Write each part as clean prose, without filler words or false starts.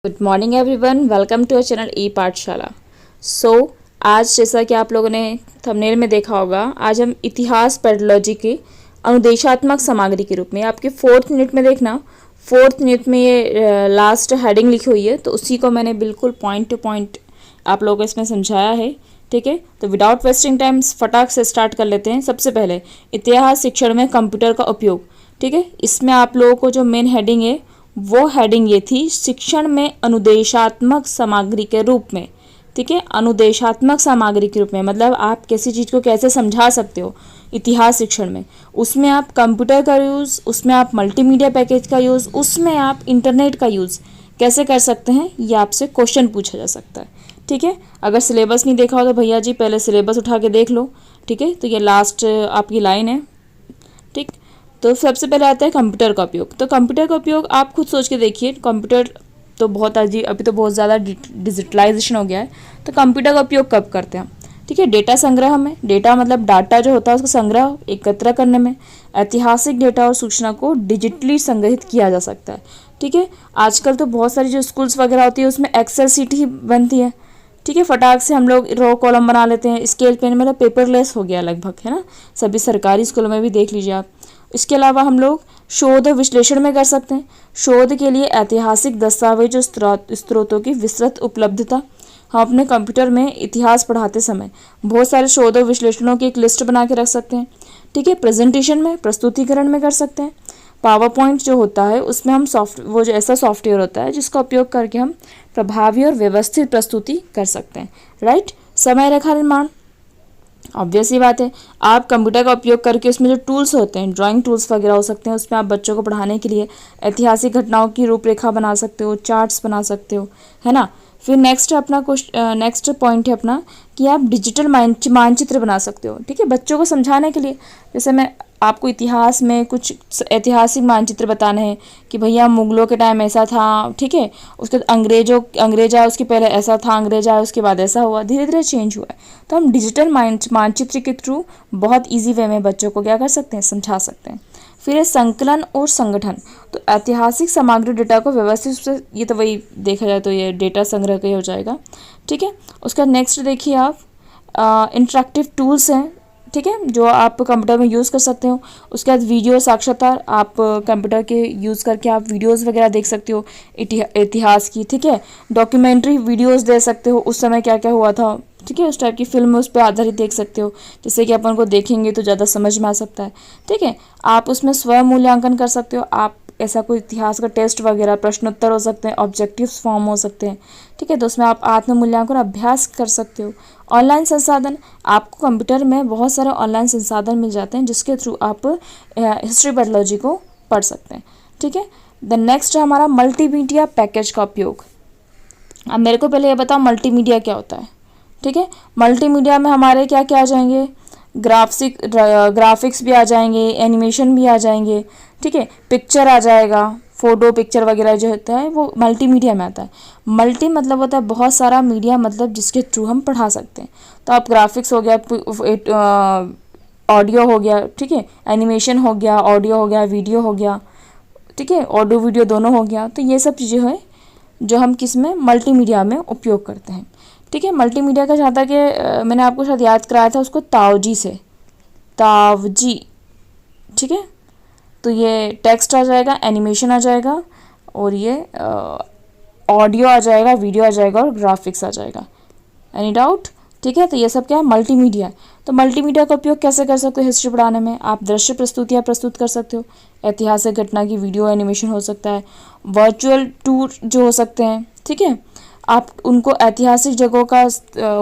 Good morning everyone, welcome to our channel e Pathshala. आज जैसा कि आप लोगों ने थंबनेल में देखा होगा, आज हम इतिहास पेडोलॉजी के अनुदेशात्मक सामग्री के रूप में आपके 4th यूनिट में देखना। 4th यूनिट में ये लास्ट हेडिंग लिखी हुई है, तो उसी को मैंने बिल्कुल पॉइंट टू पॉइंट आप लोगों को इसमें समझाया है। ठीक है, तो विदाउट वेस्टिंग टाइम फटाक से स्टार्ट कर लेते हैं। सबसे पहले इतिहास शिक्षण में कंप्यूटर का उपयोग। ठीक है, इसमें आप लोगों को जो मेन हेडिंग है वो हेडिंग ये थी, शिक्षण में अनुदेशात्मक सामग्री के रूप में। ठीक है, अनुदेशात्मक सामग्री के रूप में मतलब आप किसी चीज़ को कैसे समझा सकते हो इतिहास शिक्षण में। उसमें आप कंप्यूटर का यूज़, उसमें आप मल्टीमीडिया पैकेज का यूज़, उसमें आप इंटरनेट का यूज़ कैसे कर सकते हैं, ये आपसे क्वेश्चन पूछा जा सकता है। ठीक है, अगर सिलेबस नहीं देखा हो तो भैया जी पहले सिलेबस उठा के देख लो। ठीक है, तो ये लास्ट आपकी लाइन है। ठीक, तो सबसे पहले आता है कंप्यूटर का उपयोग। तो कंप्यूटर का उपयोग आप खुद सोच के देखिए, कंप्यूटर तो बहुत अभी तो बहुत ज़्यादा डिजिटलाइजेशन हो गया है। तो कंप्यूटर का उपयोग कब करते हैं? ठीक है, डेटा संग्रह में। डेटा मतलब डाटा जो होता है उसका संग्रह एकत्र करने में। ऐतिहासिक डेटा और सूचना को डिजिटली संग्रहित किया जा सकता है। ठीक है, आजकल तो बहुत सारी जो स्कूल्स वगैरह होती है उसमें एक्सेल सीट ही बनती है। ठीक है, फटाक से हम लोग रो कॉलम बना लेते हैं। स्केल पेन मतलब पेपरलेस हो गया लगभग, है ना। सभी सरकारी स्कूलों में भी देख लीजिए आप। इसके अलावा हम लोग शोध और विश्लेषण में कर सकते हैं। शोध के लिए ऐतिहासिक दस्तावेज और स्रोतों की विस्तृत उपलब्धता। हम अपने कंप्यूटर में इतिहास पढ़ाते समय बहुत सारे शोध और विश्लेषणों की एक लिस्ट बना के रख सकते हैं। ठीक है, प्रेजेंटेशन में, प्रस्तुतिकरण में कर सकते हैं। पावर पॉइंट जो होता है उसमें हम वो जो ऐसा सॉफ्टवेयर होता है जिसका उपयोग करके हम प्रभावी और व्यवस्थित प्रस्तुति कर सकते हैं। राइट, समय रेखा निर्माण। ऑब्वियस ही बात है, आप कंप्यूटर का उपयोग करके उसमें जो टूल्स होते हैं, ड्राइंग टूल्स वगैरह हो सकते हैं, उसमें आप बच्चों को पढ़ाने के लिए ऐतिहासिक घटनाओं की रूपरेखा बना सकते हो, चार्ट्स बना सकते हो, है ना। फिर नेक्स्ट पॉइंट है अपना कि आप डिजिटल मानचित्र बना सकते हो। ठीक है, बच्चों को समझाने के लिए, जैसे मैं आपको इतिहास में कुछ ऐतिहासिक मानचित्र बताने हैं कि भैया मुगलों के टाइम ऐसा था। ठीक है, उसके बाद अंग्रेज आए, उसके पहले ऐसा था, अंग्रेज आए उसके बाद ऐसा हुआ, धीरे धीरे चेंज हुआ है। तो हम डिजिटल मानचित्र के थ्रू बहुत ईजी वे में बच्चों को क्या कर सकते हैं, समझा सकते हैं। फिर है संकलन और संगठन। तो ऐतिहासिक सामग्री डेटा को व्यवस्थित रूप से, ये तो वही देखा जाए तो ये डेटा संग्रह का ही हो जाएगा। ठीक है, उसका नेक्स्ट देखिए आप इंटरेक्टिव टूल्स हैं। ठीक है, जो आप कंप्यूटर में यूज़ कर सकते हो। उसके बाद वीडियो साक्षरता, आप कंप्यूटर के यूज़ करके आप वीडियोस वगैरह देख सकते हो इतिहास की। ठीक है, डॉक्यूमेंट्री वीडियोस दे सकते हो, उस समय क्या क्या हुआ था। ठीक है, उस टाइप की फिल्म उस पर आधारित देख सकते हो, जिससे कि अपन को देखेंगे तो ज़्यादा समझ में आ सकता है। ठीक है, आप उसमें स्वयं मूल्यांकन कर सकते हो। आप ऐसा कोई इतिहास का टेस्ट वगैरह, प्रश्नोत्तर हो सकते हैं, ऑब्जेक्टिव्स फॉर्म हो सकते हैं। ठीक है, तो उसमें आप आत्म मूल्यांकन अभ्यास कर सकते हो। ऑनलाइन संसाधन, आपको कंप्यूटर में बहुत सारे ऑनलाइन संसाधन मिल जाते हैं जिसके थ्रू आप हिस्ट्री पेडोलॉजी को पढ़ सकते हैं। ठीक है, द नेक्स्ट है हमारा मल्टीमीडिया पैकेज का उपयोग। अब मेरे को पहले ये बताओ मल्टीमीडिया क्या होता है। ठीक है, मल्टीमीडिया में हमारे क्या क्या आ जाएंगे, ग्राफिक्स भी आ जाएंगे, एनिमेशन भी आ जाएंगे। ठीक है, पिक्चर आ जाएगा, फोटो पिक्चर वगैरह जो होता है वो मल्टीमीडिया में आता है। मल्टी मतलब होता है बहुत सारा, मीडिया मतलब जिसके थ्रू हम पढ़ा सकते हैं। तो आप ग्राफिक्स हो गया, ऑडियो हो गया, ठीक है, एनिमेशन हो गया, ऑडियो हो गया, वीडियो हो गया। ठीक है, ऑडियो वीडियो दोनों हो गया। तो ये सब चीज़ें हैं जो हम किस में, मल्टीमीडिया में उपयोग करते हैं। ठीक है, मल्टीमीडिया का जहाँ तक मैंने आपको शायद याद कराया था उसको तावजी से, तावजी। ठीक है, तो ये टेक्स्ट आ जाएगा, एनिमेशन आ जाएगा, और ये ऑडियो आ जाएगा, वीडियो आ जाएगा, और ग्राफिक्स आ जाएगा। Any doubt? ठीक है, तो ये सब क्या है, मल्टीमीडिया है। तो मल्टीमीडिया का उपयोग कैसे कर सकते हो हिस्ट्री पढ़ाने में? आप दृश्य प्रस्तुतियाँ प्रस्तुत कर सकते हो, ऐतिहासिक घटना की वीडियो एनिमेशन हो सकता है, वर्चुअल टूर जो हो सकते हैं। ठीक है, आप उनको ऐतिहासिक जगहों का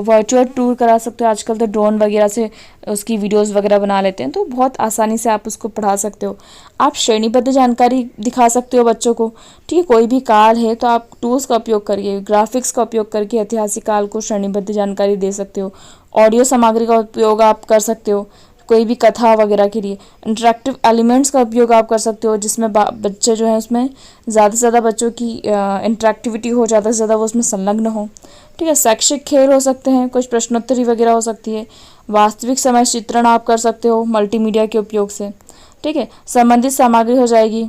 वर्चुअल टूर करा सकते हो। आजकल तो ड्रोन वगैरह से उसकी वीडियोस वगैरह बना लेते हैं, तो बहुत आसानी से आप उसको पढ़ा सकते हो। आप श्रेणीबद्ध जानकारी दिखा सकते हो बच्चों को। ठीक है, कोई भी काल है तो आप टूल्स का उपयोग करिए, ग्राफिक्स का उपयोग करके ऐतिहासिक काल को श्रेणीबद्ध जानकारी दे सकते हो। ऑडियो सामग्री का उपयोग आप कर सकते हो कोई भी कथा वगैरह के लिए। इंटरेक्टिव एलिमेंट्स का उपयोग आप कर सकते हो जिसमें बच्चे जो हैं उसमें ज़्यादा से ज़्यादा बच्चों की इंटरेक्टिविटी हो, ज़्यादा से ज़्यादा वो उसमें संलग्न हो। ठीक है, शैक्षिक खेल हो सकते हैं, कुछ प्रश्नोत्तरी वगैरह हो सकती है। वास्तविक समय चित्रण आप कर सकते हो मल्टीमीडिया के उपयोग से। ठीक है, संबंधित सामग्री हो जाएगी।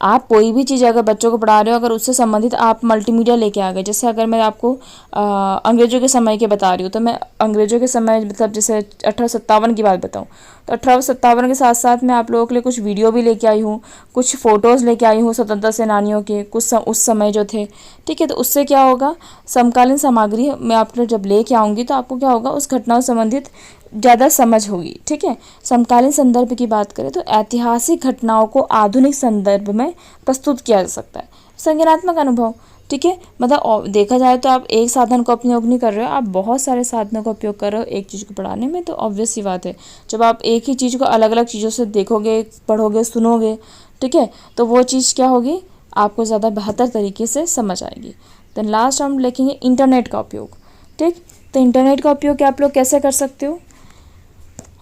आप कोई भी चीज़ अगर बच्चों को पढ़ा रहे हो, अगर उससे संबंधित आप मल्टीमीडिया लेके आ गए, जैसे अगर मैं आपको अंग्रेज़ों के समय की बता रही हूँ, तो मैं अंग्रेज़ों के समय मतलब जैसे 1857 की बात बताऊँ, तो 1857 के साथ साथ मैं आप लोगों के लिए कुछ वीडियो भी लेके आई हूँ, कुछ फ़ोटोज़ लेके आई हूँ स्वतंत्रता सेनानियों के, कुछ उस समय जो थे। ठीक है, तो उससे क्या होगा, समकालीन सामग्री मैं आपको जब लेके आऊँगी तो आपको क्या होगा, उस घटनाओं से संबंधित ज़्यादा समझ होगी। ठीक है, समकालीन संदर्भ की बात करें तो ऐतिहासिक घटनाओं को आधुनिक संदर्भ में प्रस्तुत किया जा सकता है। संज्ञानात्मक अनुभव, ठीक है, मतलब देखा जाए तो आप एक साधन का उपयोग नहीं कर रहे हो, आप बहुत सारे साधनों का उपयोग कर रहे हो एक चीज़ को पढ़ाने में। तो ऑब्वियस सी बात है, जब आप एक ही चीज़ को अलग अलग चीज़ों से देखोगे, पढ़ोगे, सुनोगे, ठीक है, तो वो चीज़ क्या होगी, आपको ज़्यादा बेहतर तरीके से समझ आएगी। देन लास्ट हम लिखेंगे इंटरनेट का उपयोग। ठीक, तो इंटरनेट का उपयोग आप लोग कैसे कर सकते हो,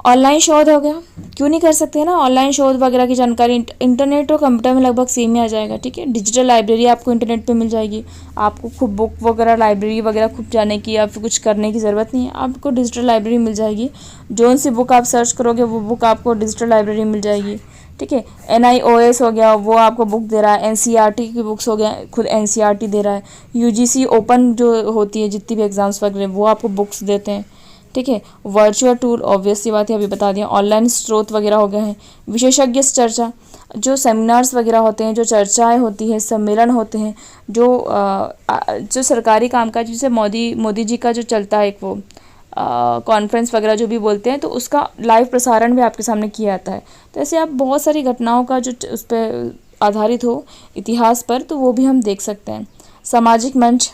ऑनलाइन शोध हो गया, क्यों नहीं कर सकते हैं ना, ऑनलाइन शोध वगैरह की जानकारी इंटरनेट और कंप्यूटर में लगभग सेम ही आ जाएगा। ठीक है, डिजिटल लाइब्रेरी आपको इंटरनेट पे मिल जाएगी, आपको खूब बुक वगैरह लाइब्रेरी वगैरह खूब जाने की या फिर कुछ करने की ज़रूरत नहीं है, आपको डिजिटल लाइब्रेरी मिल जाएगी। जो सी बुक आप सर्च करोगे वो बुक आपको डिजिटल लाइब्रेरी मिल जाएगी। ठीक है, NIOS हो गया, वो आपको बुक दे रहा है, NCERT की बुक्स हो गया, खुद NCERT दे रहा है, UGC ओपन जो होती है जितनी भी एग्ज़ाम्स वगैरह वो आपको बुक्स देते हैं। ठीक है, वर्चुअल टूल ऑब्वियस सी बात है, अभी बता दिया, ऑनलाइन स्रोत वगैरह हो गए हैं, विशेषज्ञ चर्चा, जो सेमिनार्स वगैरह होते हैं, जो चर्चाएं होती हैं, सम्मेलन होते हैं, जो सरकारी कामकाज, जैसे मोदी जी का जो चलता है एक वो कॉन्फ्रेंस वगैरह जो भी बोलते हैं, तो उसका लाइव प्रसारण भी आपके सामने किया जाता है। तो ऐसे आप बहुत सारी घटनाओं का जो उस पर आधारित हो इतिहास पर, तो वो भी हम देख सकते हैं। सामाजिक मंच,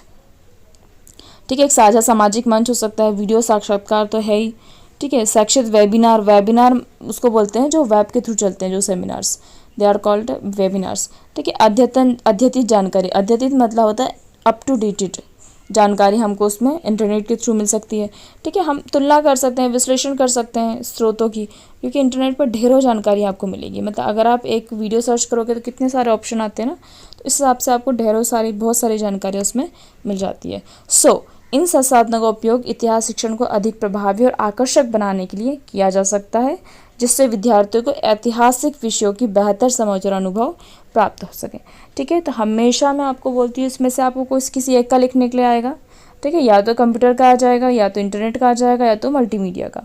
ठीक है, एक साझा सामाजिक मंच हो सकता है, वीडियो साक्षात्कार तो है ही। ठीक है, शैक्षिक वेबिनार उसको बोलते हैं जो वेब के थ्रू चलते हैं, जो seminars, they are called webinars. ठीक है, अद्यतित जानकारी, अद्यतित मतलब होता है अप टू डेटेड जानकारी, हमको उसमें इंटरनेट के थ्रू मिल सकती है। ठीक है, हम तुलना कर सकते हैं, विश्लेषण कर सकते हैं स्रोतों की, क्योंकि इंटरनेट पर ढेरों जानकारी आपको मिलेगी। मतलब अगर आप एक वीडियो सर्च करोगे तो कितने सारे ऑप्शन आते हैं ना, तो इस हिसाब से आपको बहुत सारी जानकारी उसमें मिल जाती है। इन संसाधनों का उपयोग इतिहास शिक्षण को अधिक प्रभावी और आकर्षक बनाने के लिए किया जा सकता है, जिससे विद्यार्थियों को ऐतिहासिक विषयों की बेहतर समझ और अनुभव प्राप्त हो सके। ठीक है, तो हमेशा मैं आपको बोलती हूँ, इसमें से आपको किसी एक का लिखने के लिए आएगा। ठीक है, या तो कंप्यूटर का आ जाएगा, या तो इंटरनेट का आ जाएगा, या तो मल्टीमीडिया का।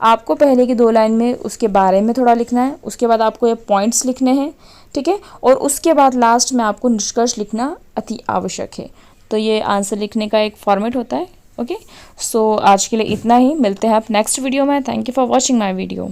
आपको पहले की 2 लाइन में उसके बारे में थोड़ा लिखना है, उसके बाद आपको ये पॉइंट्स लिखने हैं। ठीक है, और उसके बाद लास्ट में आपको निष्कर्ष लिखना अति आवश्यक है। तो ये आंसर लिखने का एक फॉर्मेट होता है। ओके, सो आज के लिए इतना ही, मिलते हैं आप नेक्स्ट वीडियो में। Thank you for watching my video.